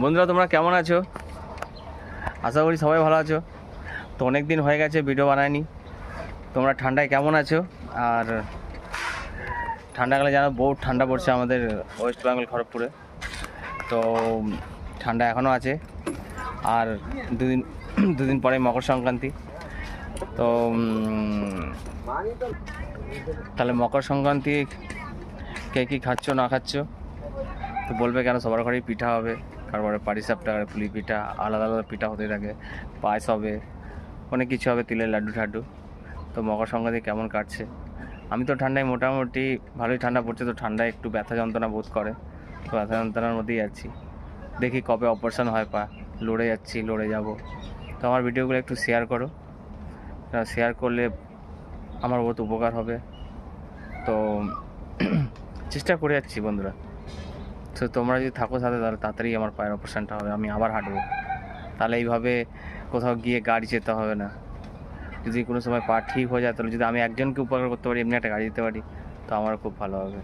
বন্ধুরা তোমরা কেমন আছো? আশা করি সবাই ভালো আছো। তো অনেক দিন হয়ে গেছে ভিডিও বানায়নি। তোমরা ঠান্ডায় কেমন আছো? আর ঠান্ডাকালে জানো বহুত ঠান্ডা পড়ছে আমাদের ওয়েস্ট বেঙ্গল খড়গপুরে। তো ঠান্ডা এখনও আছে। আর দুদিন দুদিন পরে মকর সংক্রান্তি। তো তাহলে মকর সংক্রান্তি কে কী খাচ্ছ না খাচ্ছ তো বলবে। কেন সবার ঘরেই পিঠা হবে, তারপরে পাটিসাপটা, পুলি পিঠা, আলাদা আলাদা পিঠা হতে থাকে, পায়েস হবে, অনেক কিছু হবে, তিলের লাড্ডু ঠাড্ডু। তো মকর সংক্রান্তি কেমন কাটছে? আমি তো ঠান্ডায় মোটামুটি ভালোই ঠান্ডা পড়ছে, তো ঠান্ডায় একটু ব্যথা যন্ত্রণা বোধ করে, তো ব্যথা যন্ত্রণার মধ্যেই যাচ্ছি। দেখি কবে অপারেশন হয় পা, লড়ে যাচ্ছি, লড়ে যাব। তো আমার ভিডিওগুলো একটু শেয়ার করো, শেয়ার করলে আমার বহুত উপকার হবে। তো চেষ্টা করে যাচ্ছি বন্ধুরা। তো তোমরা যদি থাকো সাথে তাহলে তাড়াতাড়ি আমার পায়ের অপারেশনটা হবে, আমি আবার হাঁটবো। তাহলে এইভাবে কোথাও গিয়ে গাড়ি যেতে হবে না। যদি কোনো সময় পা ঠিক হয়ে যায়, তাহলে যদি আমি একজনকে উপকার করতে পারি, এমনি একটা গাড়ি দিতে পারি, তো আমার খুব ভালো হবে।